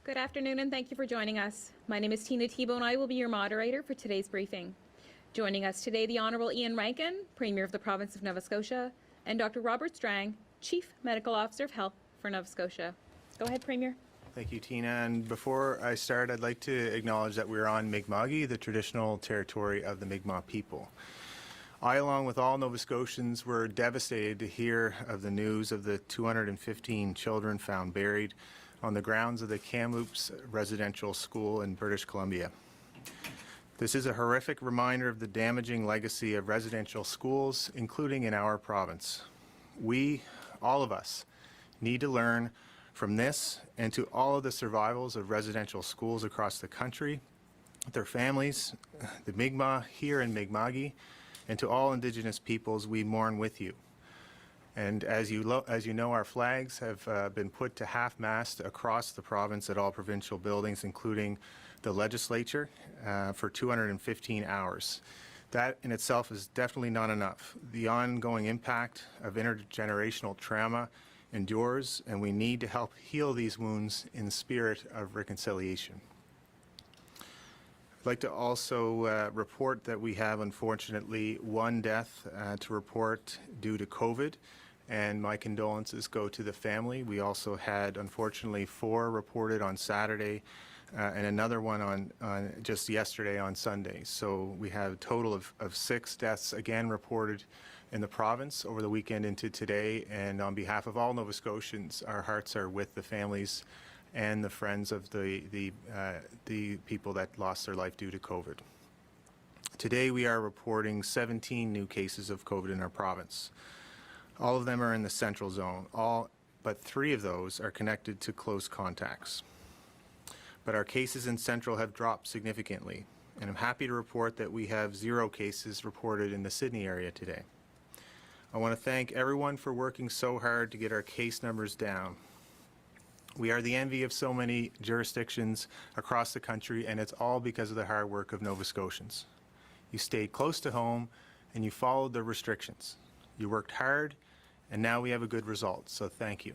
Good afternoon and thank you for joining us. My name is Tina Tebow and I will be your moderator for today's briefing. Joining us today, the Honourable Iain Rankin, Premier of the Province of Nova Scotia, and Dr. Robert Strang, Chief Medical Officer of Health for Nova Scotia. Go ahead, Premier. Thank you, Tina. And before I start, I'd like to acknowledge that we're on Mi'kma'ki, the traditional territory of the Mi'kmaq people. I, along with all Nova Scotians, were devastated to hear of the news of the 215 children found buried on the grounds of the Kamloops Residential School in British Columbia. This is a horrific reminder of the damaging legacy of residential schools, including in our province. We, all of us, need to learn from this and to all of the survivals of residential schools across the country, their families, the Mi'kmaq here in Mi'kma'ki, and to all Indigenous peoples, we mourn with you. And as you know, our flags have been put to half-mast across the province at all provincial buildings, including the legislature, for 215 hours. That in itself is definitely not enough. The ongoing impact of intergenerational trauma endures, and we need to help heal these wounds in the spirit of reconciliation. I'd like to also report that we have, unfortunately, one death to report due to COVID, and my condolences go to the family. We also had, unfortunately, 4 reported on Saturday and another one on just yesterday on Sunday. So we have a total of 6 deaths again reported in the province over the weekend into today, and on behalf of all Nova Scotians, our hearts are with the families and the friends of the people that lost their life due to COVID. Today we are reporting 17 new cases of COVID in our province. All of them are in the central zone, but 3 of those are connected to close contacts. But our cases in central have dropped significantly, and I'm happy to report that we have 0 cases reported in the Sydney area today. I want to thank everyone for working so hard to get our case numbers down. We are the envy of so many jurisdictions across the country, and it's all because of the hard work of Nova Scotians. You stayed close to home and you followed the restrictions. You worked hard, and now we have a good result, so thank you.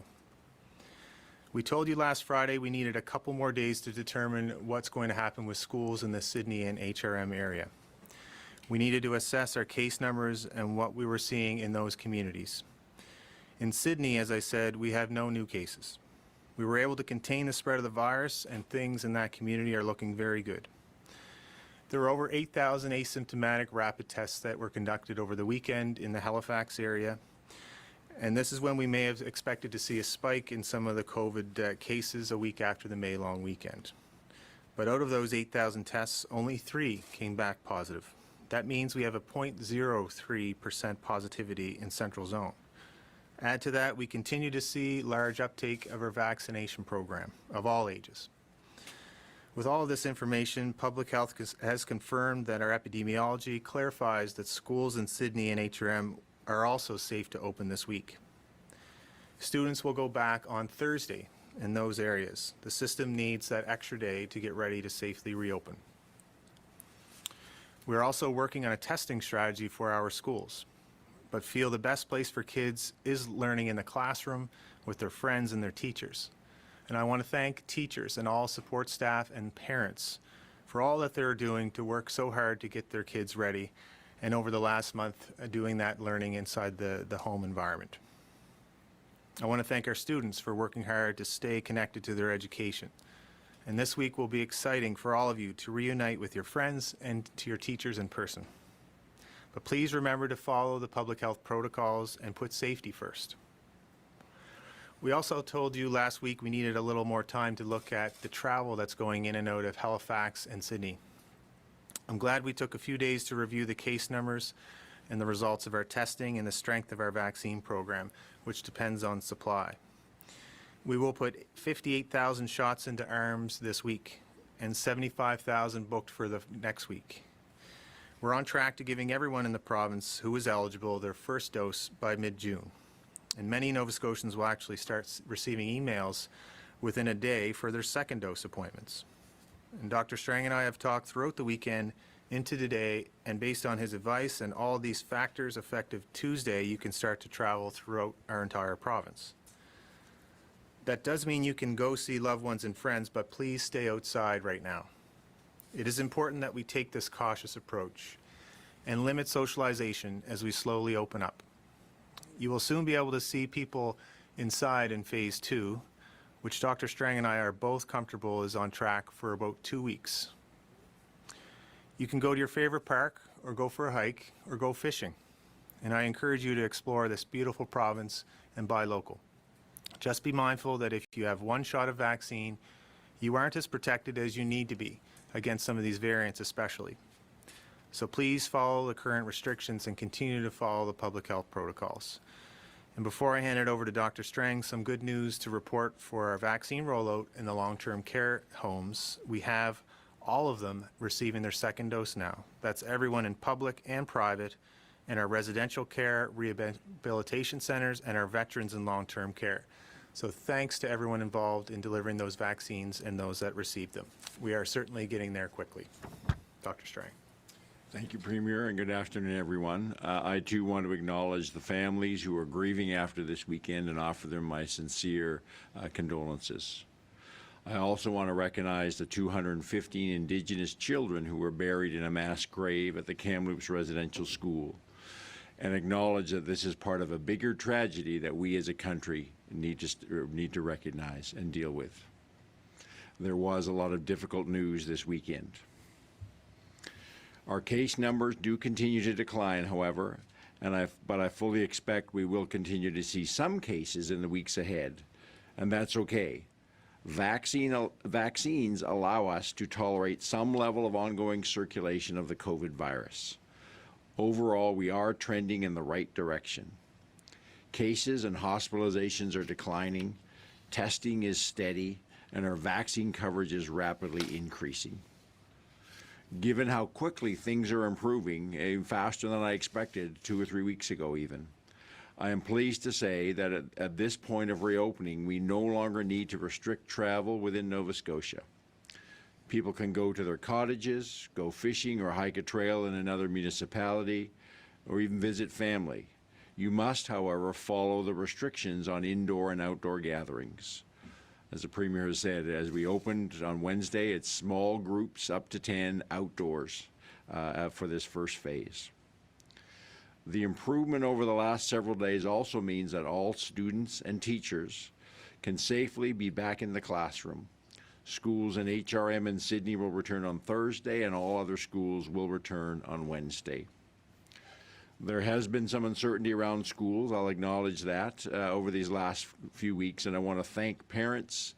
We told you last Friday we needed a couple more days to determine what's going to happen with schools in the Sydney and HRM area. We needed to assess our case numbers and what we were seeing in those communities. In Sydney, as I said, we have no new cases. We were able to contain the spread of the virus, and things in that community are looking very good. There were over 8,000 asymptomatic rapid tests that were conducted over the weekend in the Halifax area, and this is when we may have expected to see a spike in some of the COVID cases a week after the May long weekend. But out of those 8,000 tests, only 3 came back positive. That means we have a 0.03% positivity in Central Zone. Add to that, we continue to see large uptake of our vaccination program of all ages. With all of this information, Public Health has confirmed that our epidemiology clarifies that schools in Sydney and HRM are also safe to open this week. Students will go back on Thursday in those areas. The system needs that extra day to get ready to safely reopen. We're also working on a testing strategy for our schools, but feel the best place for kids is learning in the classroom with their friends and their teachers. And I want to thank teachers and all support staff and parents for all that they're doing to work so hard to get their kids ready, and over the last month doing that learning inside the home environment. I want to thank our students for working hard to stay connected to their education. And this week will be exciting for all of you to reunite with your friends and to your teachers in person. But please remember to follow the public health protocols and put safety first. We also told you last week we needed a little more time to look at the travel that's going in and out of Halifax and Sydney. I'm glad we took a few days to review the case numbers and the results of our testing and the strength of our vaccine program, which depends on supply. We will put 58,000 shots into arms this week and 75,000 booked for the next week. We're on track to giving everyone in the province who is eligible their first dose by mid-June. And many Nova Scotians will actually start receiving emails within a day for their second dose appointments. And Dr. Strang and I have talked throughout the weekend into today, and based on his advice and all these factors, effective Tuesday, you can start to travel throughout our entire province. That does mean you can go see loved ones and friends, but please stay outside right now. It is important that we take this cautious approach and limit socialization as we slowly open up. You will soon be able to see people inside in phase 2, which Dr. Strang and I are both comfortable is on track for about 2 weeks. You can go to your favorite park, or go for a hike, or go fishing. And I encourage you to explore this beautiful province and buy local. Just be mindful that if you have one shot of vaccine, you aren't as protected as you need to be against some of these variants especially. So please follow the current restrictions and continue to follow the public health protocols. And before I hand it over to Dr. Strang, some good news to report for our vaccine rollout in the long-term care homes. We have all of them receiving their second dose now. That's everyone in public and private, and our residential care, rehabilitation centers, and our veterans in long-term care. So thanks to everyone involved in delivering those vaccines and those that received them. We are certainly getting there quickly. Dr. Strang. Thank you, Premier, and good afternoon, everyone. I, too, want to acknowledge the families who are grieving after this weekend and offer them my sincere condolences. I also want to recognize the 215 Indigenous children who were buried in a mass grave at the Kamloops Residential School, and acknowledge that this is part of a bigger tragedy that we as a country need to recognize and deal with. There was a lot of difficult news this weekend. Our case numbers do continue to decline, however, but I fully expect we will continue to see some cases in the weeks ahead, and that's okay. Vaccines allow us to tolerate some level of ongoing circulation of the COVID virus. Overall, we are trending in the right direction. Cases and hospitalizations are declining, testing is steady, and our vaccine coverage is rapidly increasing. Given how quickly things are improving, faster than I expected 2 or 3 weeks ago even, I am pleased to say that at this point of reopening, we no longer need to restrict travel within Nova Scotia. People can go to their cottages, go fishing or hike a trail in another municipality, or even visit family. You must, however, follow the restrictions on indoor and outdoor gatherings. As the Premier has said, as we opened on Wednesday, it's small groups up to 10 outdoors for this first phase. The improvement over the last several days also means that all students and teachers can safely be back in the classroom. Schools in HRM in Sydney will return on Thursday, and all other schools will return on Wednesday. There has been some uncertainty around schools, I'll acknowledge that, over these last few weeks, and I want to thank parents,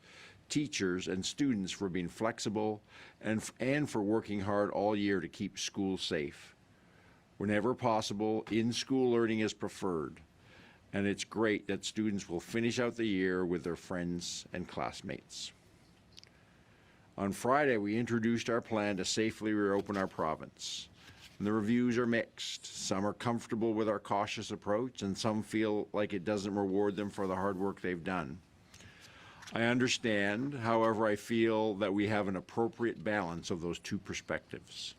teachers, and students for being flexible and for working hard all year to keep schools safe. Whenever possible, in-school learning is preferred, and it's great that students will finish out the year with their friends and classmates. On Friday, we introduced our plan to safely reopen our province. And the reviews are mixed. Some are comfortable with our cautious approach, and some feel like it doesn't reward them for the hard work they've done. I understand, however, I feel that we have an appropriate balance of those two perspectives.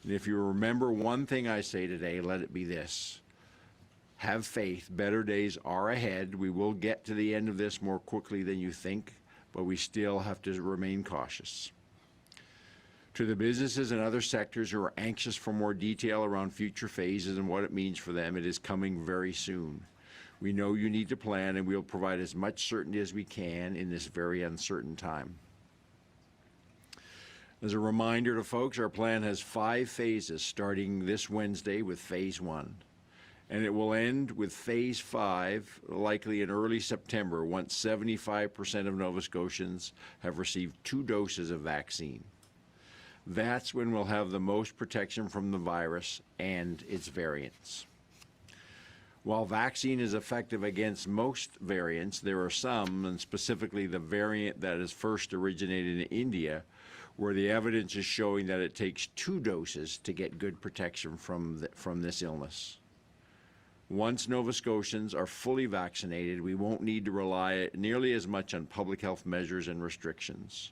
And if you remember one thing I say today, let it be this. Have faith. Better days are ahead. We will get to the end of this more quickly than you think, but we still have to remain cautious. To the businesses and other sectors who are anxious for more detail around future phases and what it means for them, it is coming very soon. We know you need to plan, and we'll provide as much certainty as we can in this very uncertain time. As a reminder to folks, our plan has 5 phases starting this Wednesday with Phase 1. And it will end with Phase 5, likely in early September, once 75% of Nova Scotians have received 2 doses of vaccine. That's when we'll have the most protection from the virus and its variants. While vaccine is effective against most variants, there are some, and specifically the variant that is first originated in India, where the evidence is showing that it takes 2 doses to get good protection from this illness. Once Nova Scotians are fully vaccinated, we won't need to rely nearly as much on public health measures and restrictions.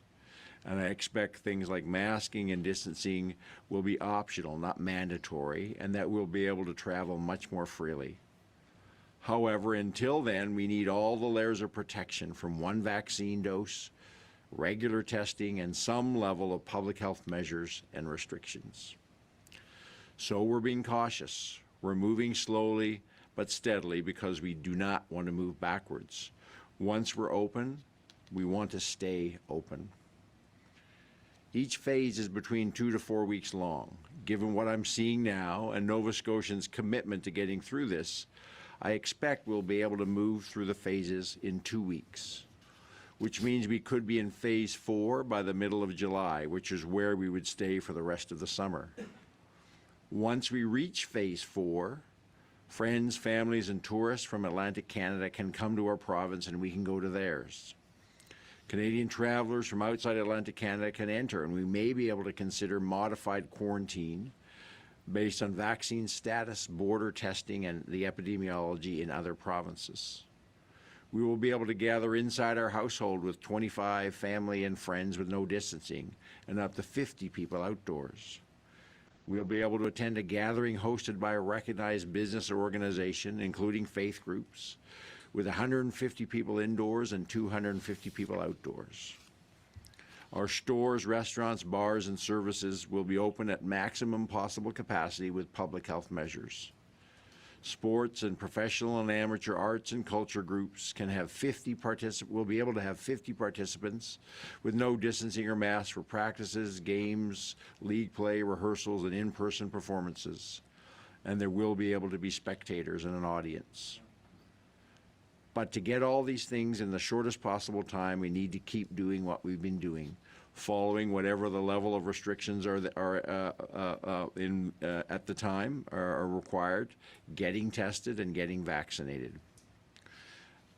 And I expect things like masking and distancing will be optional, not mandatory, and that we'll be able to travel much more freely. However, until then, we need all the layers of protection from one vaccine dose, regular testing, and some level of public health measures and restrictions. So we're being cautious. We're moving slowly but steadily because we do not want to move backwards. Once we're open, we want to stay open. Each phase is between 2 to 4 weeks long. Given what I'm seeing now and Nova Scotians' commitment to getting through this, I expect we'll be able to move through the phases in 2 weeks, which means we could be in phase 4 by the middle of July, which is where we would stay for the rest of the summer. Once we reach phase 4, friends, families, and tourists from Atlantic Canada can come to our province and we can go to theirs. Canadian travelers from outside Atlantic Canada can enter, and we may be able to consider modified quarantine based on vaccine status, border testing, and the epidemiology in other provinces. We will be able to gather inside our household with 25 family and friends with no distancing and up to 50 people outdoors. We'll be able to attend a gathering hosted by a recognized business or organization, including faith groups, with 150 people indoors and 250 people outdoors. Our stores, restaurants, bars, and services will be open at maximum possible capacity with public health measures. Sports and professional and amateur arts and culture groups can have will be able to have 50 participants with no distancing or masks for practices, games, league play, rehearsals, and in-person performances. And there will be able to be spectators and an audience. But to get all these things in the shortest possible time, we need to keep doing what we've been doing, following whatever the level of restrictions at the time are required, getting tested and getting vaccinated.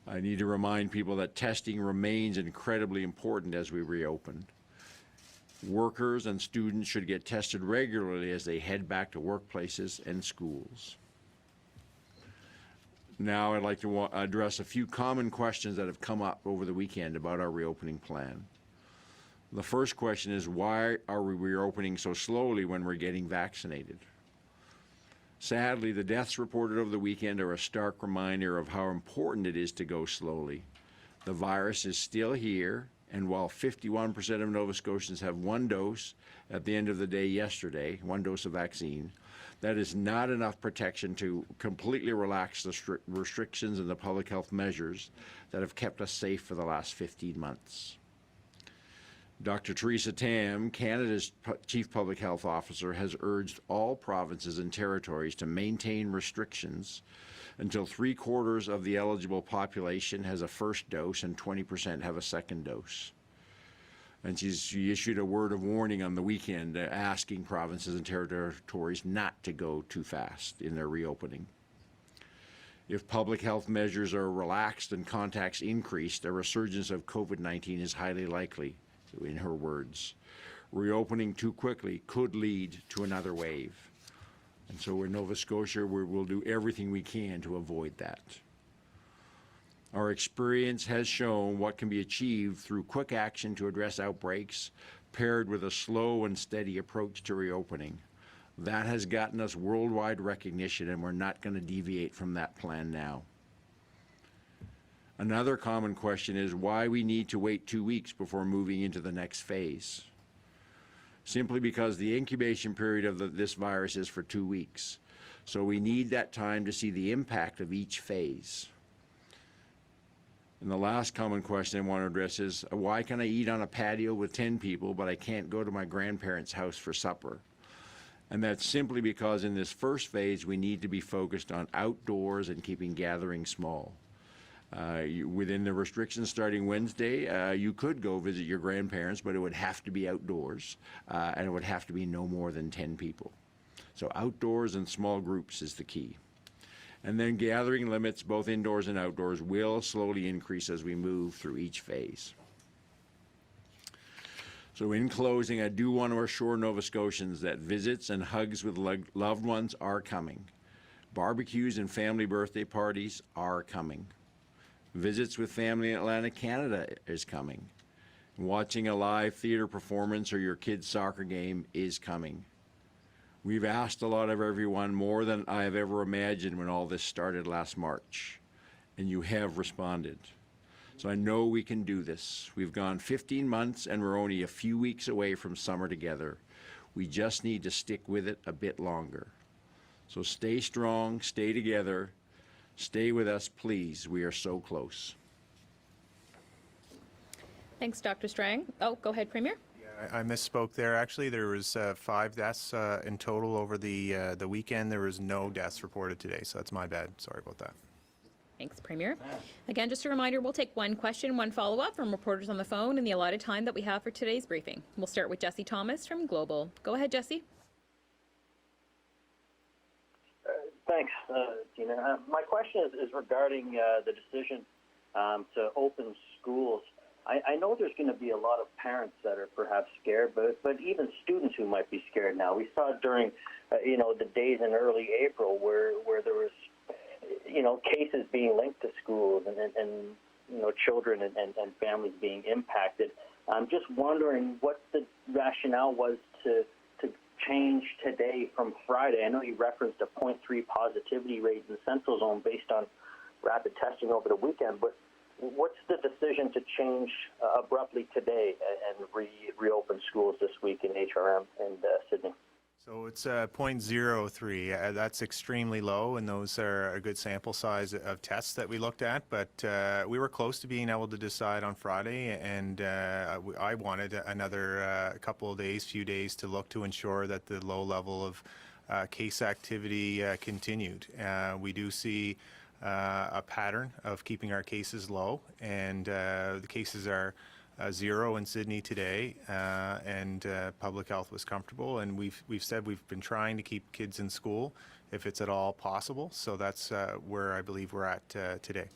I need to remind people that testing remains incredibly important as we reopen. Workers and students should get tested regularly as they head back to workplaces and schools. Now I'd like to address a few common questions that have come up over the weekend about our reopening plan. The first question is, why are we reopening so slowly when we're getting vaccinated? Sadly, the deaths reported over the weekend are a stark reminder of how important it is to go slowly. The virus is still here, and while 51% of Nova Scotians have one dose at the end of the day yesterday, one dose of vaccine, that is not enough protection to completely relax the restrictions and the public health measures that have kept us safe for the last 15 months. Dr. Theresa Tam, Canada's Chief Public Health Officer, has urged all provinces and territories to maintain restrictions until 3/4 of the eligible population has a first dose and 20% have a second dose. And she issued a word of warning on the weekend asking provinces and territories not to go too fast in their reopening. If public health measures are relaxed and contacts increased, a resurgence of COVID-19 is highly likely, in her words. Reopening too quickly could lead to another wave. And so in Nova Scotia, we'll do everything we can to avoid that. Our experience has shown what can be achieved through quick action to address outbreaks, paired with a slow and steady approach to reopening. That has gotten us worldwide recognition, and we're not going to deviate from that plan now. Another common question is why we need to wait 2 weeks before moving into the next phase. Simply because the incubation period of this virus is for 2 weeks. So we need that time to see the impact of each phase. And the last common question I want to address is, why can I eat on a patio with 10 people, but I can't go to my grandparents' house for supper? And that's simply because in this first phase, we need to be focused on outdoors and keeping gatherings small. Within the restrictions starting Wednesday, you could go visit your grandparents, but it would have to be outdoors, and it would have to be no more than 10 people. So outdoors and small groups is the key. And then gathering limits, both indoors and outdoors, will slowly increase as we move through each phase. So in closing, I do want to assure Nova Scotians that visits and hugs with loved ones are coming. Barbecues and family birthday parties are coming. Visits with family in Atlantic Canada is coming. Watching a live theater performance or your kid's soccer game is coming. We've asked a lot of everyone, more than I have ever imagined when all this started last March, and you have responded. So I know we can do this. We've gone 15 months and we're only a few weeks away from summer together. We just need to stick with it a bit longer. So stay strong, stay together, stay with us, please. We are so close. Thanks, Dr. Strang. Oh, go ahead, Premier. I misspoke there. Actually, there was 5 deaths in total over the weekend. There was no deaths reported today, so that's my bad. Sorry about that. Thanks, Premier. Again, just a reminder, we'll take one question, one follow-up from reporters on the phone in the allotted time that we have for today's briefing. We'll start with Jesse Thomas from Global. Go ahead, Jesse. Thanks, Tina. My question is regarding the decision to open schools. I know there's going to be a lot of parents that are perhaps scared, but even students who might be scared now. We saw it during, the days in early April where there was, cases being linked to schools and children and families being impacted. I'm just wondering what the rationale was to change today from Friday. I know you referenced a 0.3 positivity rate in the Central Zone based on rapid testing over the weekend, but what's the decision to change abruptly today and reopen schools this week in HRM and Sydney? So it's 0.03. That's extremely low, and those are a good sample size of tests that we looked at. But we were close to being able to decide on Friday, and I wanted another few days to look to ensure that the low level of case activity continued. We do see a pattern of keeping our cases low, and the cases are 0 in Sydney today, and public health was comfortable, and we've said we've been trying to keep kids in school if it's at all possible, so that's where I believe we're at today.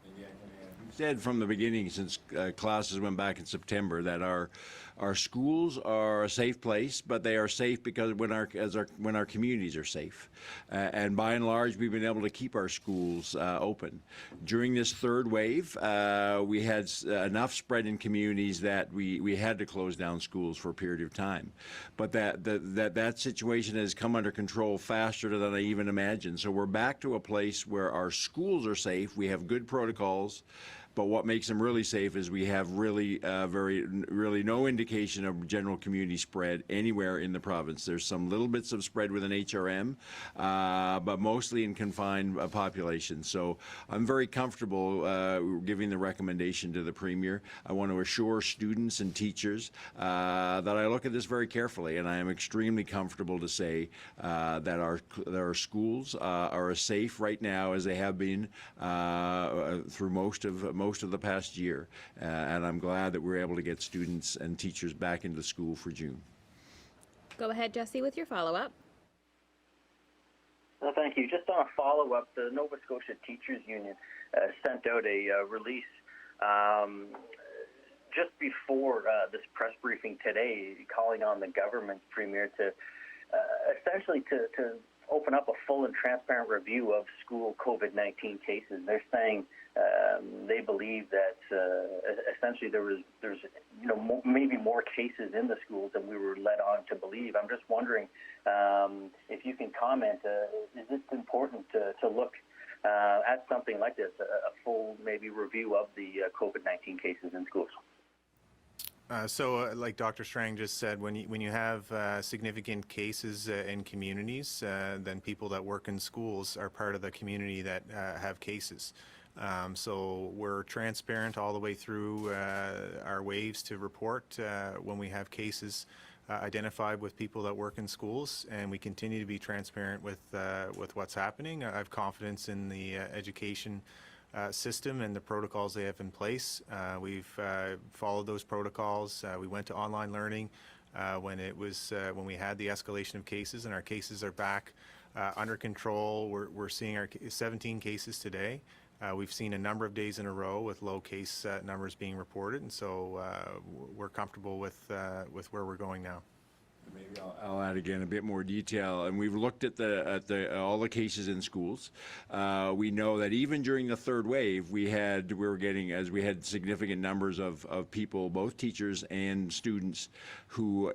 We said from the beginning, since classes went back in September, that our schools are a safe place, but they are safe because when our communities are safe, and by and large, we've been able to keep our schools open. During this third wave, we had enough spread in communities that we had to close down schools for a period of time, but that situation has come under control faster than I even imagined. So we're back to a place where our schools are safe. We have good protocols. But what makes them really safe is we have really no indication of general community spread anywhere in the province. There's some little bits of spread within HRM, but mostly in confined populations. So I'm very comfortable giving the recommendation to the Premier. I want to assure students and teachers that I look at this very carefully, and I am extremely comfortable to say that our schools are as safe right now as they have been through most of the past year, and I'm glad that we're able to get students and teachers back into school for June. Go ahead, Jesse, with your follow-up. Thank you. Just on a follow-up, the Nova Scotia Teachers Union sent out a release just before this press briefing today, calling on the government, Premier, to essentially to open up a full and transparent review of school COVID-19 cases. They're saying they believe that essentially there's maybe more cases in the schools than we were led on to believe. I'm just wondering if you can comment. Is it important to look at something like this, a full maybe review of the COVID-19 cases in schools? Like Dr. Strang just said, when you have significant cases in communities, then people that work in schools are part of the community that have cases. So we're transparent all the way through our waves to report when we have cases identified with people that work in schools, and we continue to be transparent with what's happening. I have confidence in the education system and the protocols they have in place. We've followed those protocols. We went to online learning when we had the escalation of cases, and our cases are back under control. We're seeing our 17 cases today. We've seen a number of days in a row with low case numbers being reported, and so we're comfortable with where we're going now. Maybe I'll add again a bit more detail. And we've looked at all the cases in schools. We know that even during the third wave, we had significant numbers of people, both teachers and students, who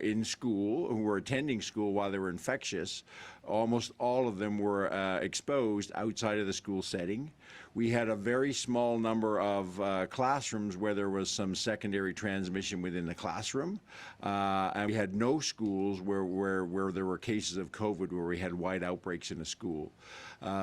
were attending school while they were infectious. Almost all of them were exposed outside of the school setting. We had a very small number of classrooms where there was some secondary transmission within the classroom, and we had no schools where there were cases of COVID where we had wide outbreaks in a school.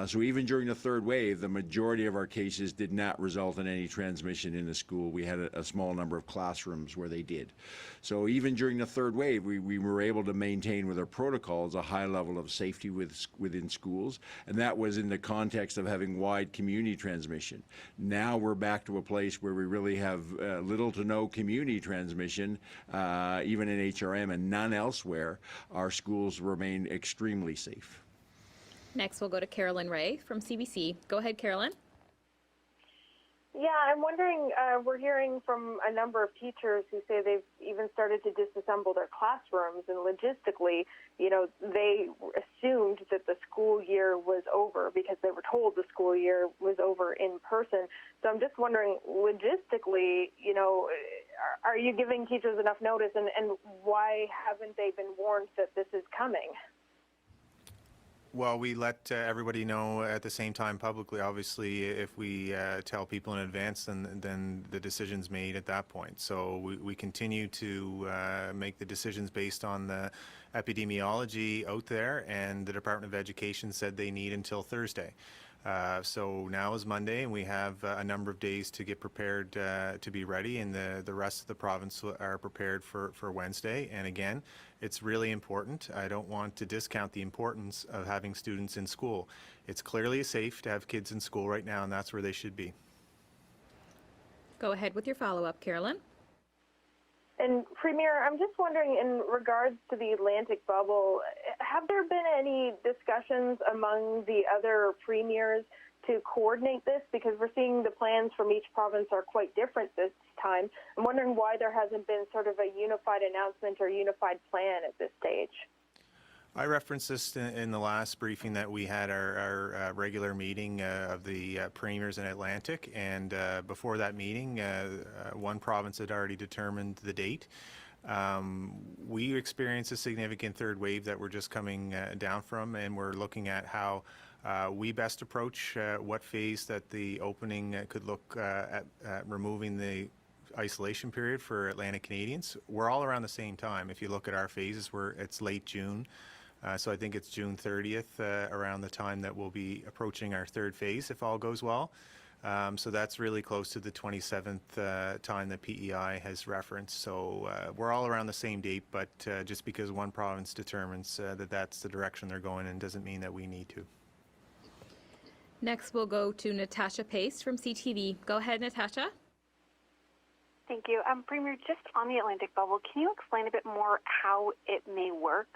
So even during the third wave, the majority of our cases did not result in any transmission in the school. We had a small number of classrooms where they did. So even during the third wave, we were able to maintain with our protocols a high level of safety within schools, and that was in the context of having wide community transmission. Now we're back to a place where we really have little to no community transmission, even in HRM, and none elsewhere. Our schools remain extremely safe. Next, we'll go to Carolyn Ray from CBC. Go ahead, Carolyn. Yeah, I'm wondering, we're hearing from a number of teachers who say they've even started to disassemble their classrooms, and logistically, they assumed that the school year was over because they were told the school year was over in person. So I'm just wondering, logistically, are you giving teachers enough notice, and why haven't they been warned that this is coming? Well, we let everybody know at the same time publicly. Obviously, if we tell people in advance, then the decision's made at that point. So we continue to make the decisions based on the epidemiology out there, and the Department of Education said they need until Thursday. So now is Monday, and we have a number of days to get prepared to be ready, and the rest of the province are prepared for Wednesday. And again, it's really important. I don't want to discount the importance of having students in school. It's clearly safe to have kids in school right now, and that's where they should be. Go ahead with your follow-up, Carolyn. And Premier, I'm just wondering, in regards to the Atlantic bubble, have there been any discussions among the other premiers to coordinate this? Because we're seeing the plans from each province are quite different this time. I'm wondering why there hasn't been sort of a unified announcement or unified plan at this stage. I referenced this in the last briefing that we had our regular meeting of the premiers in Atlantic, and before that meeting, one province had already determined the date. We experienced a significant third wave that we're just coming down from, and we're looking at how we best approach what phase that the opening could look at removing the isolation period for Atlantic Canadians. We're all around the same time. If you look at our phases, it's late June. So I think it's June 30th around the time that we'll be approaching our third phase if all goes well. So that's really close to the 27th time that PEI has referenced. So we're all around the same date, but just because one province determines that that's the direction they're going in doesn't mean that we need to. Next, we'll go to Natasha Pace from CTV. Go ahead, Natasha. Thank you. Premier, just on the Atlantic bubble, can you explain a bit more how it may work,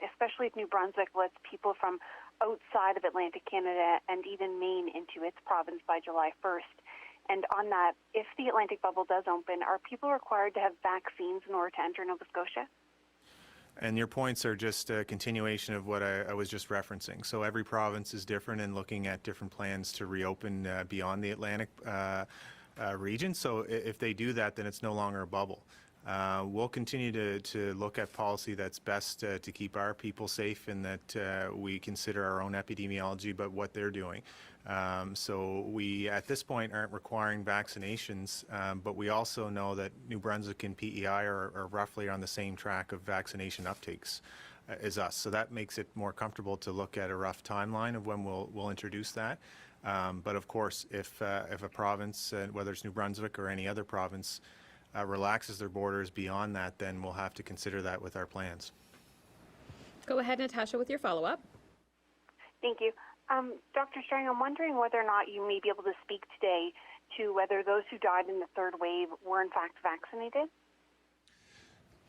especially if New Brunswick lets people from outside of Atlantic Canada and even Maine into its province by July 1st? And on that, if the Atlantic bubble does open, are people required to have vaccines in order to enter Nova Scotia? And your points are just a continuation of what I was just referencing. So every province is different and looking at different plans to reopen beyond the Atlantic region. So if they do that, then it's no longer a bubble. We'll continue to look at policy that's best to keep our people safe, and that we consider our own epidemiology, but what they're doing. So we, at this point, aren't requiring vaccinations, but we also know that New Brunswick and PEI are roughly on the same track of vaccination uptakes as us. So that makes it more comfortable to look at a rough timeline of when we'll introduce that. But of course, if a province, whether it's New Brunswick or any other province, relaxes their borders beyond that, then we'll have to consider that with our plans. Go ahead, Natasha, with your follow-up. Thank you. Dr. Strang, I'm wondering whether or not you may be able to speak today to whether those who died in the third wave were in fact vaccinated.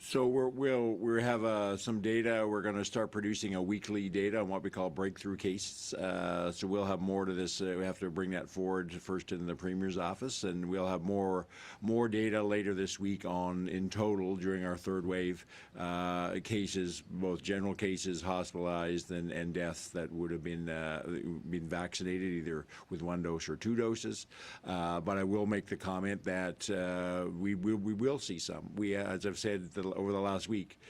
So we'll have some data. We're going to start producing a weekly data on what we call breakthrough cases. So we'll have more to this. We have to bring that forward first in the Premier's office, and we'll have more data later this week on, in total, during our third wave, cases, both general cases, hospitalized, and deaths that would have been vaccinated either with 1 dose or 2 doses. But I will make the comment that we will see some. As I've said over the last week,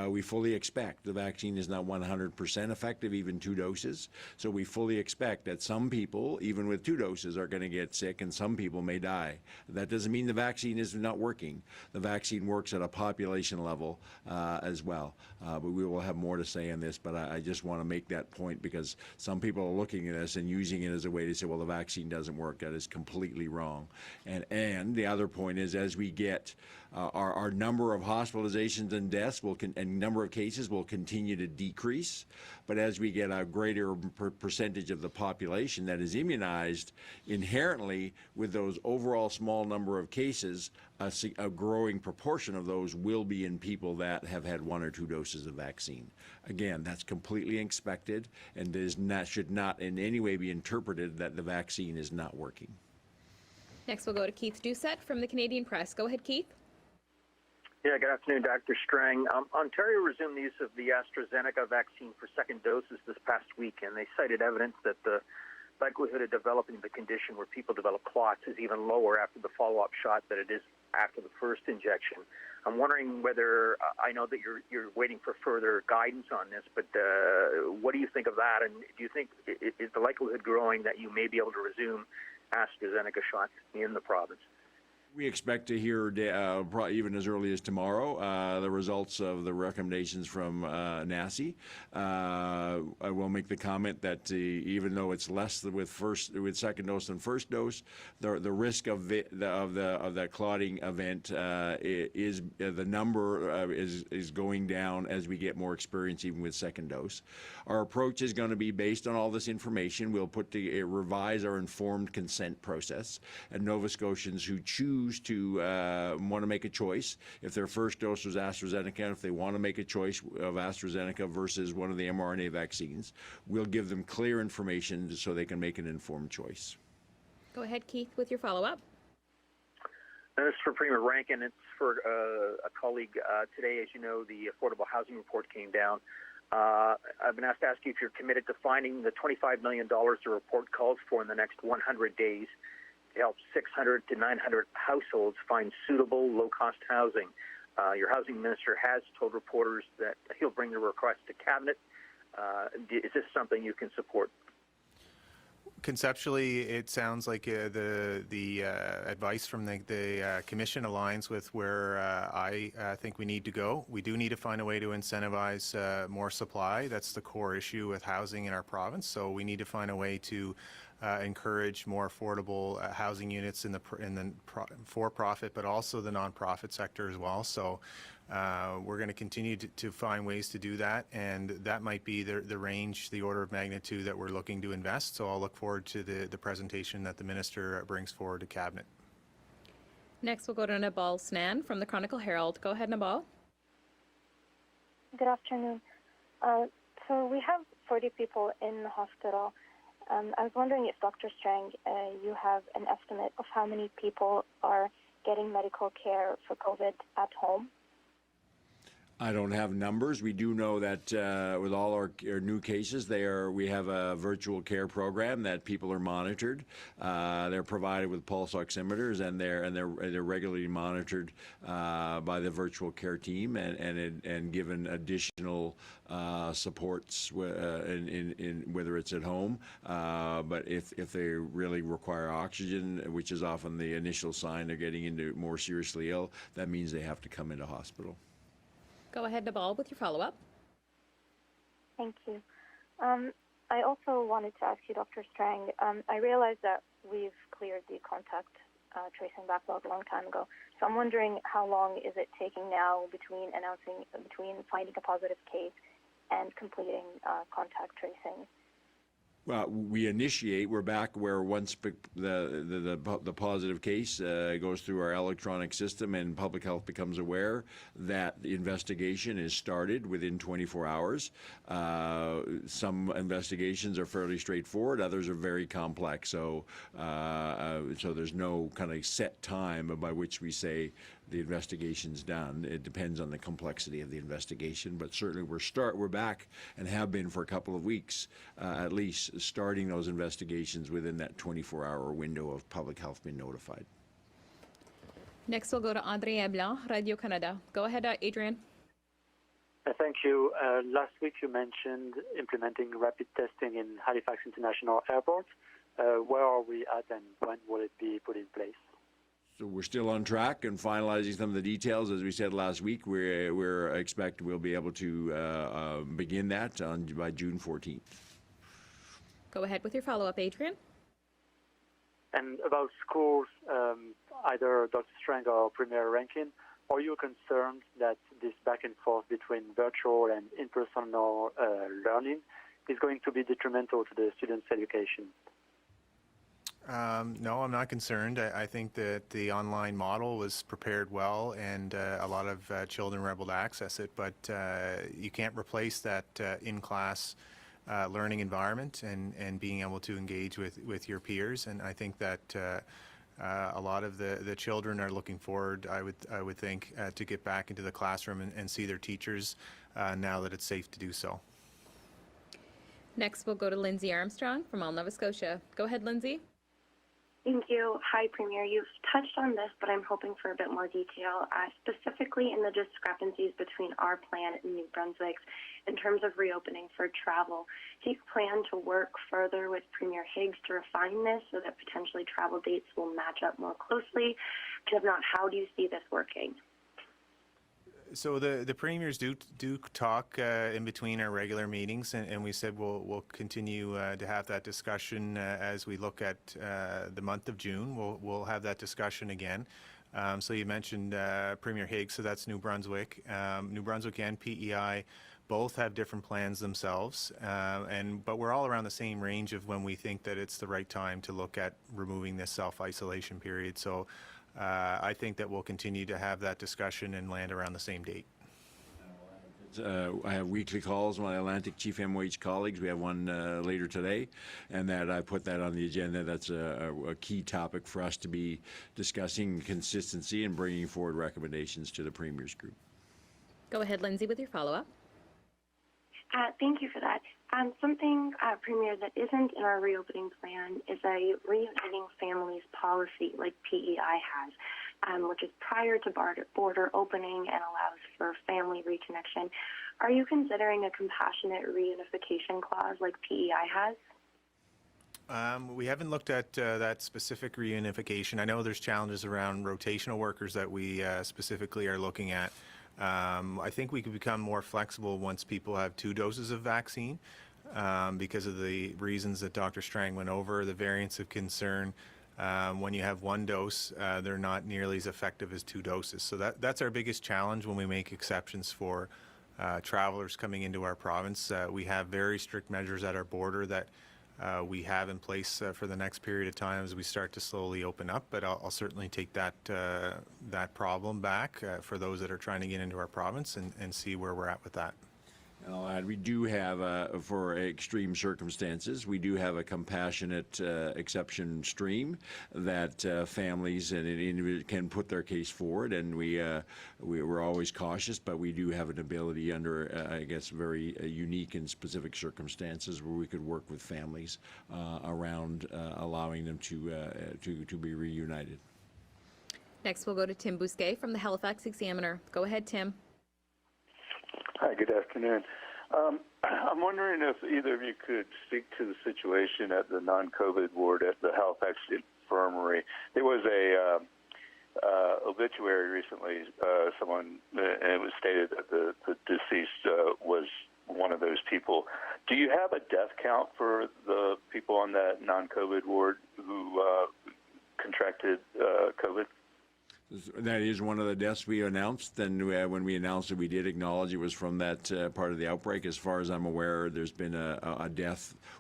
we fully expect the vaccine is not 100% effective, even 2 doses. So we fully expect that some people, even with 2 doses, are going to get sick, and some people may die. That doesn't mean the vaccine is not working. The vaccine works at a population level as well. But we will have more to say on this, but I just want to make that point because some people are looking at this and using it as a way to say, well, the vaccine doesn't work. That is completely wrong. And the other point is, as we get our number of hospitalizations and deaths and number of cases will continue to decrease. But as we get a greater percentage of the population that is immunized, inherently with those overall small number of cases, a growing proportion of those will be in people that have had 1 or 2 doses of vaccine. Again, that's completely expected and should not in any way be interpreted that the vaccine is not working. Next, we'll go to Keith Doucette from the Canadian Press. Go ahead, Keith. Yeah, good afternoon, Dr. Strang. Ontario resumed the use of the AstraZeneca vaccine for second doses this past week, and they cited evidence that the likelihood of developing the condition where people develop clots is even lower after the follow-up shot than it is after the first injection. I'm wondering whether, I know that you're waiting for further guidance on this, but what do you think of that? And do you think, is the likelihood growing that you may be able to resume AstraZeneca shots in the province? We expect to hear, even as early as tomorrow, the results of the recommendations from NACI. I will make the comment that even though it's less with second dose than first dose, the risk of the clotting event is the number is going down as we get more experience, even with second dose. Our approach is going to be based on all this information. We'll revise our informed consent process, and Nova Scotians who choose to want to make a choice, if their first dose was AstraZeneca, and if they want to make a choice of AstraZeneca versus one of the mRNA vaccines, we'll give them clear information so they can make an informed choice. Go ahead, Keith, with your follow-up. And this is for Premier Rankin. It's for a colleague. Today, as you know, the affordable housing report came down. I've been asked to ask you if you're committed to finding the $25 million the report calls for in the next 100 days to help 600 to 900 households find suitable, low-cost housing. Your housing minister has told reporters that he'll bring the request to cabinet. Is this something you can support? Conceptually, it sounds like the advice from the Commission aligns with where I think we need to go. We do need to find a way to incentivize more supply. That's the core issue with housing in our province. So we need to find a way to encourage more affordable housing units in the for-profit, but also the non-profit sector as well. So we're going to continue to find ways to do that, and that might be the range, the order of magnitude that we're looking to invest. So I'll look forward to the presentation that the Minister brings forward to Cabinet. Next, we'll go to Nabal Snan from the Chronicle Herald. Go ahead, Nabal. Good afternoon. So we have 40 people in the hospital. I was wondering if, Dr. Strang, you have an estimate of how many people are getting medical care for COVID at home? I don't have numbers. We do know that with all our new cases, we have a virtual care program that people are monitored. They're provided with pulse oximeters, and they're regularly monitored by the virtual care team and given additional supports in whether it's at home. But if they really require oxygen, which is often the initial sign they're getting into more seriously ill, that means they have to come into hospital. Go ahead, Nabal, with your follow-up. Thank you. I also wanted to ask you, Dr. Strang, I realize that we've cleared the contact tracing backlog a long time ago. So I'm wondering, how long is it taking now between finding a positive case and completing contact tracing? Well, we're back where once the positive case goes through our electronic system and public health becomes aware that the investigation is started within 24 hours. Some investigations are fairly straightforward, others are very complex. So there's no kind of set time by which we say the investigation's done. It depends on the complexity of the investigation, but certainly we're back and have been for a couple of weeks at least, starting those investigations within that 24-hour window of public health being notified. Next, we'll go to Adrien Blanc, Radio Canada. Go ahead, Adrian. Thank you. Last week you mentioned implementing rapid testing in Halifax International Airport. Where are we at and when will it be put in place? So we're still on track and finalizing some of the details. As we said last week, we're expect we'll be able to begin that by June 14th. Go ahead with your follow-up, Adrian. And about schools, either Dr. Strang or Premier Rankin, are you concerned that this back and forth between virtual and in-person learning is going to be detrimental to the students' education? No, I'm not concerned. I think that the online model was prepared well, and a lot of children were able to access it, but you can't replace that in-class learning environment and being able to engage with your peers. And I think that a lot of the children are looking forward, I would think, to get back into the classroom and see their teachers now that it's safe to do so. Next, we'll go to Lindsay Armstrong from Nova Scotia. Go ahead, Lindsay. Thank you. Hi, Premier. You've touched on this, but I'm hoping for a bit more detail, specifically in the discrepancies between our plan and New Brunswick's in terms of reopening for travel. Do you plan to work further with Premier Higgs to refine this so that potentially travel dates will match up more closely? And if not, how do you see this working? So the premiers do talk in between our regular meetings, and we said we'll continue to have that discussion as we look at the month of June. We'll have that discussion again. So you mentioned Premier Higgs, so that's New Brunswick. New Brunswick and PEI both have different plans themselves, but we're all around the same range of when we think that it's the right time to look at removing this self-isolation period. So I think that we'll continue to have that discussion and land around the same date. I have weekly calls with my Atlantic Chief MOH colleagues. We have one later today, and that I put that on the agenda. That's a key topic for us to be discussing consistency and bringing forward recommendations to the Premier's group. Go ahead, Lindsay, with your follow-up. Thank you for that. Something, Premier, that isn't in our reopening plan is a reuniting families policy like PEI has, which is prior to border opening and allows for family reconnection. Are you considering a compassionate reunification clause like PEI has? We haven't looked at that specific reunification. I know there's challenges around rotational workers that we specifically are looking at. I think we could become more flexible once people have 2 doses of vaccine because of the reasons that Dr. Strang went over, the variants of concern. When you have 1 dose, they're not nearly as effective as 2 doses. So that's our biggest challenge when we make exceptions for travelers coming into our province. We have very strict measures at our border that we have in place for the next period of time as we start to slowly open up, but I'll certainly take that problem back for those that are trying to get into our province and see where we're at with that. I'll add, we do have, for extreme circumstances, we do have a compassionate exception stream that families and individuals can put their case forward, and we're always cautious, but we do have an ability under, I guess, very unique and specific circumstances where we could work with families around allowing them to be reunited. Next, we'll go to Tim Bousquet from the Halifax Examiner. Go ahead, Tim. Hi, good afternoon. I'm wondering if either of you could speak to the situation at the non-COVID ward at the Halifax Infirmary. There was a obituary recently. And it was stated that the deceased was one of those people. Do you have a death count for the people on that non-COVID ward who contracted COVID? That is one of the deaths we announced, and when we announced it, we did acknowledge it was from that part of the outbreak. As far as I'm aware, there's been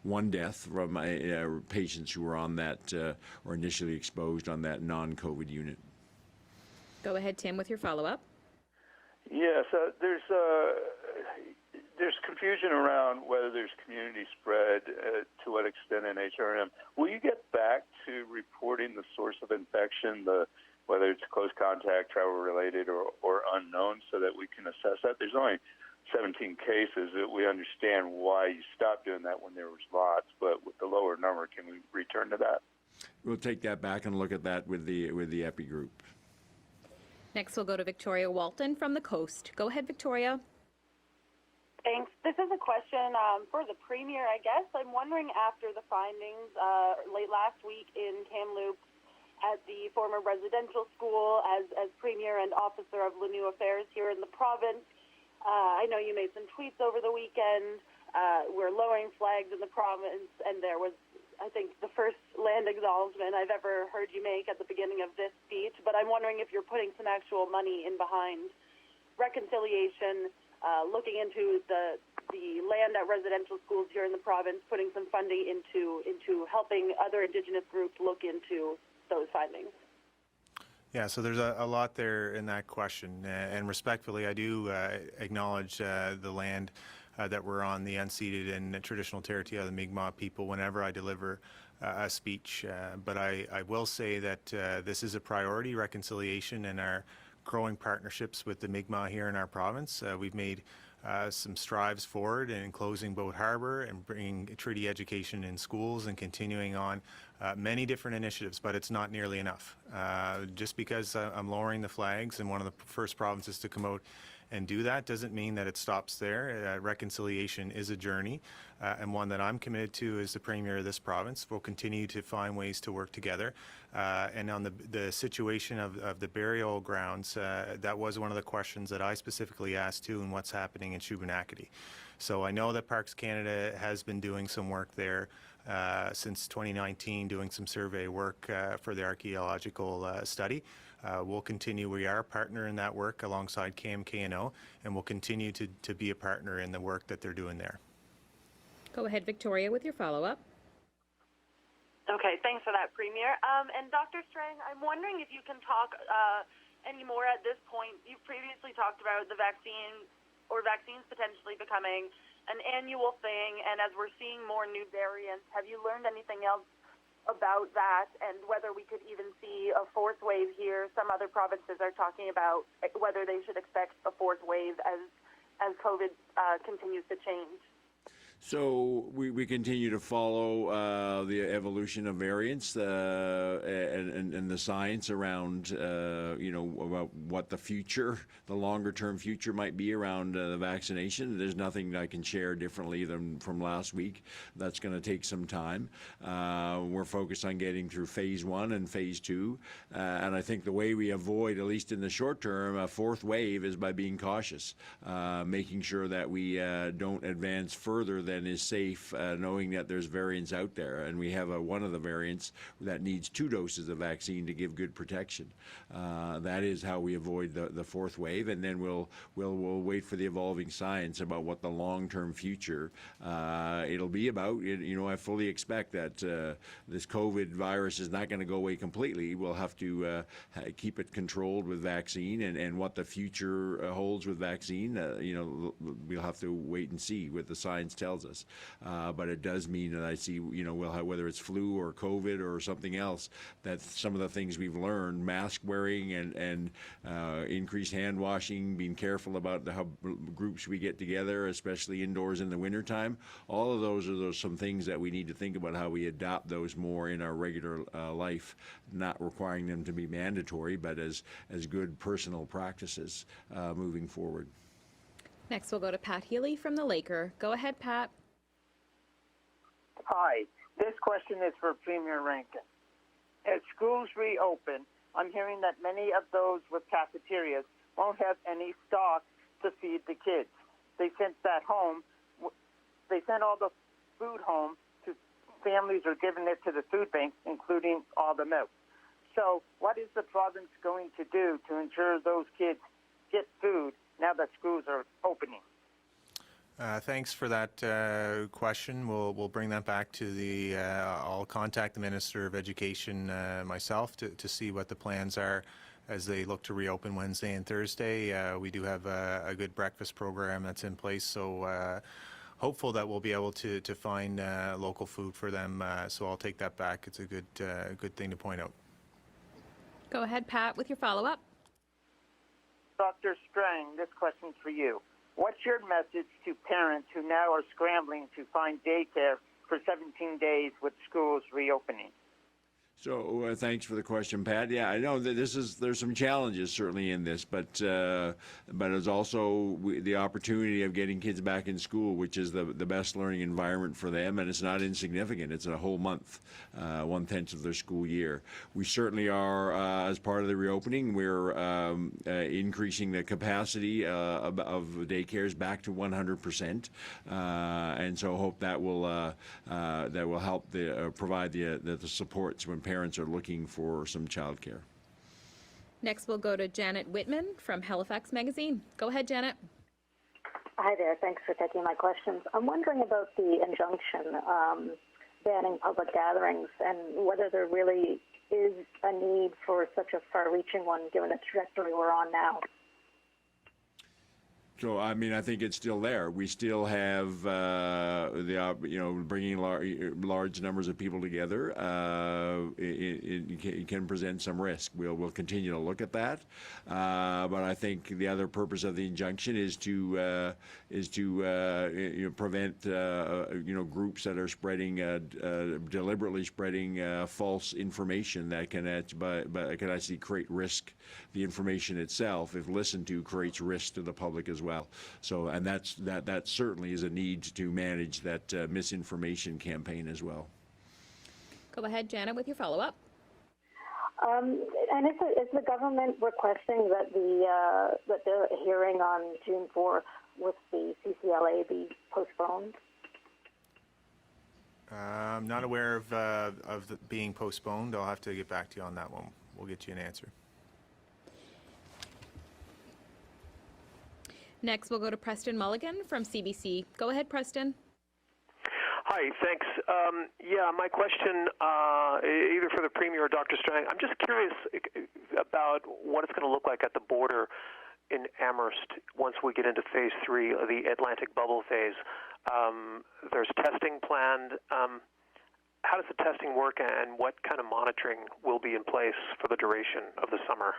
one death from patients who were on that or initially exposed on that non-COVID unit. Go ahead, Tim, with your follow-up. Yes, there's confusion around whether there's community spread, to what extent in HRM. Will you get back to reporting the source of infection, whether it's close contact, travel-related, or unknown, so that we can assess that? There's only 17 cases. We understand why you stopped doing that when there was lots, but with the lower number, can we return to that? We'll take that back and look at that with the EPI group. Next, we'll go to Victoria Walton from the Coast. Go ahead, Victoria. Thanks. This is a question for the Premier, I guess. I'm wondering, after the findings late last week in Kamloops at the former residential school, as Premier and Officer of New Affairs here in the province, I know you made some tweets over the weekend. We're lowering flags in the province, and there was, I think, the first land acknowledgement I've ever heard you make at the beginning of this speech. But I'm wondering if you're putting some actual money in behind reconciliation, looking into the land at residential schools here in the province, putting some funding into helping other Indigenous groups look into those findings. Yeah, so there's a lot there in that question, and respectfully, I do acknowledge the land that we're on, the unceded and traditional territory of the Mi'kmaq people, whenever I deliver a speech. But I will say that this is a priority, reconciliation, and our growing partnerships with the Mi'kmaq here in our province. We've made some strides forward in closing Boat Harbour and bringing treaty education in schools and continuing on many different initiatives, but it's not nearly enough. Just because I'm lowering the flags and one of the first provinces to come out and do that doesn't mean that it stops there. Reconciliation is a journey, and one that I'm committed to as the Premier of this province. We'll continue to find ways to work together. And on the situation of the burial grounds, that was one of the questions that I specifically asked too, and what's happening in Shubenacadie. So I know that Parks Canada has been doing some work there since 2019, doing some survey work for the archaeological study. We'll continue. We are a partner in that work alongside KMKNO, and we'll continue to be a partner in the work that they're doing there. Go ahead, Victoria, with your follow-up. Okay, thanks for that, Premier. And Dr. Strang, I'm wondering if you can talk any more at this point. You've previously talked about the vaccines potentially becoming an annual thing, and as we're seeing more new variants, have you learned anything else about that, and whether we could even see a fourth wave here? Some other provinces are talking about whether they should expect a fourth wave as COVID continues to change. So we continue to follow the evolution of variants and the science around about what the future, the longer term future might be around the vaccination. There's nothing I can share differently than from last week. That's going to take some time. We're focused on getting through phase 1 and phase 2, and I think the way we avoid, at least in the short term, a fourth wave is by being cautious, making sure that we don't advance further than is safe, knowing that there's variants out there, and we have one of the variants that needs 2 doses of vaccine to give good protection. That is how we avoid the fourth wave, and then we'll wait for the evolving science about what the long-term future it'll be about. I fully expect that this COVID virus is not going to go away completely. We'll have to keep it controlled with vaccine, and what the future holds with vaccine, we'll have to wait and see what the science tells us. But it does mean that I see, we'll have, whether it's flu or COVID or something else, that some of the things we've learned, mask wearing and increased hand washing, being careful about how groups we get together, especially indoors in the wintertime, all of those are some things that we need to think about how we adopt those more in our regular life, not requiring them to be mandatory, but as good personal practices moving forward. Next, we'll go to Pat Healy from the Laker. Go ahead, Pat. Hi, this question is for Premier Rankin. As schools reopen, I'm hearing that many of those with cafeterias won't have any stock to feed the kids. They sent that home. They sent all the food home to families, or giving it to the food bank, including all the milk. So what is the province going to do to ensure those kids get food now that schools are opening? Thanks for that question. We'll bring that back to the. I'll contact the Minister of Education myself to see what the plans are as they look to reopen Wednesday and Thursday. We do have a good breakfast program that's in place, so hopeful that we'll be able to find local food for them. So I'll take that back. It's a good thing to point out. Go ahead, Pat, with your follow-up. Dr. Strang, this question's for you. What's your message to parents who now are scrambling to find daycare for 17 days with schools reopening? So thanks for the question, Pat. Yeah, I know that there's some challenges certainly in this, but it's also the opportunity of getting kids back in school, which is the best learning environment for them, and it's not insignificant. It's a whole month, 1/10 of their school year. We certainly are, as part of the reopening, we're increasing the capacity of daycares back to 100%, and so hope that will help provide the supports when parents are looking for some childcare. Next, we'll go to Janet Whitman from Halifax Magazine. Go ahead, Janet. Hi there. Thanks for taking my questions. I'm wondering about the injunction banning public gatherings and whether there really is a need for such a far-reaching one given the trajectory we're on now. So, I mean, I think it's still there. We still have bringing large numbers of people together. It can present some risk. We'll continue to look at that. But I think the other purpose of the injunction is to prevent groups that are spreading deliberately spreading false information that can actually create risk. The information itself, if listened to, creates risk to the public as well. So, and that certainly is a need to manage that misinformation campaign as well. Go ahead, Janet, with your follow-up. And is the government requesting that the hearing on June 4th with the CCLA be postponed? I'm not aware of it being postponed. I'll have to get back to you on that one. We'll get you an answer. Next, we'll go to Preston Mulligan from CBC. Go ahead, Preston. Hi, thanks. My question, either for the Premier or Dr. Strang, I'm just curious about what it's going to look like at the border in Amherst once we get into Phase 3 of the Atlantic bubble phase. There's testing planned. How does the testing work, and what kind of monitoring will be in place for the duration of the summer?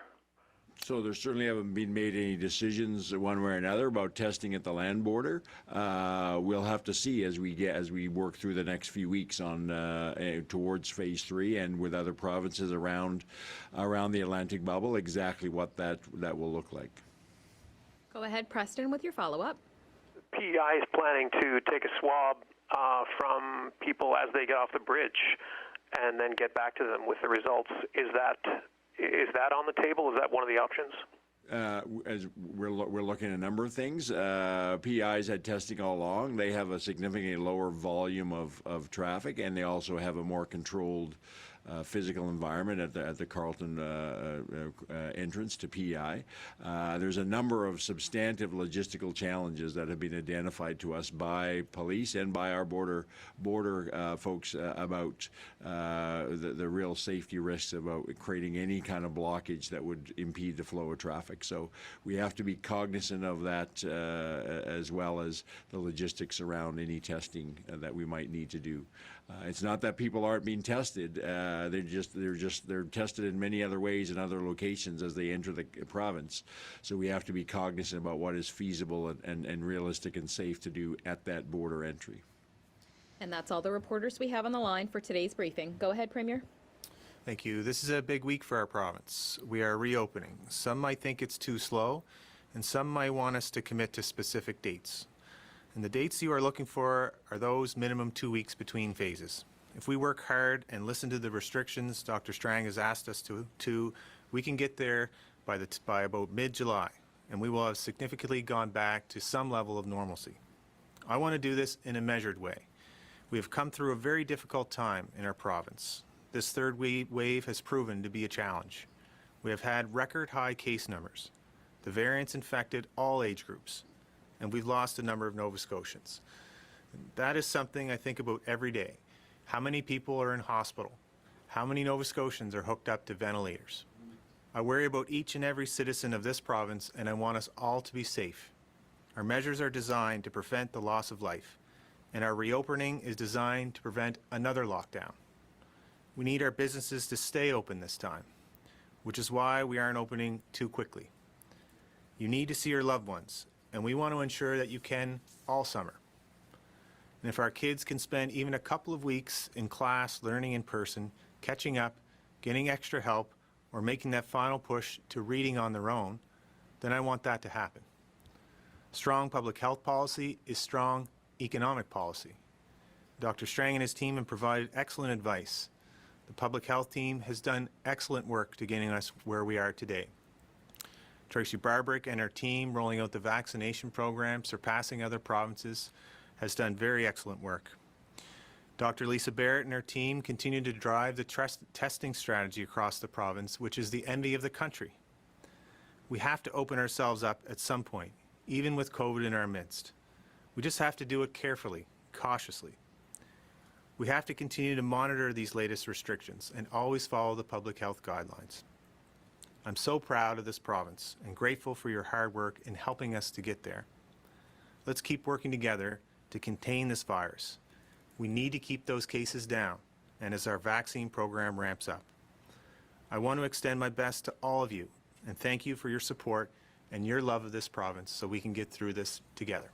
So there certainly haven't been made any decisions one way or another about testing at the land border. We'll have to see as we work through the next few weeks on towards Phase 3 and with other provinces around the Atlantic bubble exactly what that will look like. Go ahead, Preston, with your follow-up. PEI is planning to take a swab from people as they get off the bridge and then get back to them with the results. Is that on the table? Is that one of the options? As we're looking at a number of things. PEI's had testing all along. They have a significantly lower volume of traffic, and they also have a more controlled physical environment at the Carleton entrance to PEI. There's a number of substantive logistical challenges that have been identified to us by police and by our border folks about the real safety risks about creating any kind of blockage that would impede the flow of traffic. So we have to be cognizant of that as well as the logistics around any testing that we might need to do. It's not that people aren't being tested. They're tested in many other ways in other locations as they enter the province. So we have to be cognizant about what is feasible and realistic and safe to do at that border entry. And that's all the reporters we have on the line for today's briefing. Go ahead, Premier. Thank you. This is a big week for our province. We are reopening. Some might think it's too slow, and some might want us to commit to specific dates. And the dates you are looking for are those minimum 2 weeks between phases. If we work hard and listen to the restrictions Dr. Strang has asked us to we can get there by about mid-July, and we will have significantly gone back to some level of normalcy. I want to do this in a measured way. We have come through a very difficult time in our province. this third wave has proven to be a challenge. We have had record high case numbers. The variants infected all age groups, and we've lost a number of Nova Scotians. That is something I think about every day. How many people are in hospital? How many Nova Scotians are hooked up to ventilators? I worry about each and every citizen of this province, and I want us all to be safe. Our measures are designed to prevent the loss of life, and our reopening is designed to prevent another lockdown. We need our businesses to stay open this time, which is why we aren't opening too quickly. You need to see your loved ones, and we want to ensure that you can all summer. And if our kids can spend even a couple of weeks in class learning in person, catching up, getting extra help, or making that final push to reading on their own, then I want that to happen. Strong public health policy is strong economic policy. Dr. Strang and his team have provided excellent advice. The public health team has done excellent work to getting us where we are today. Tracy Barbrick and her team rolling out the vaccination program, surpassing other provinces, has done very excellent work. Dr. Lisa Barrett and her team continue to drive the testing strategy across the province, which is the envy of the country. We have to open ourselves up at some point, even with COVID in our midst. We just have to do it carefully, cautiously. We have to continue to monitor these latest restrictions and always follow the public health guidelines. I'm so proud of this province and grateful for your hard work in helping us to get there. Let's keep working together to contain this virus. We need to keep those cases down, and as our vaccine program ramps up. I want to extend my best to all of you and thank you for your support and your love of this province so we can get through this together.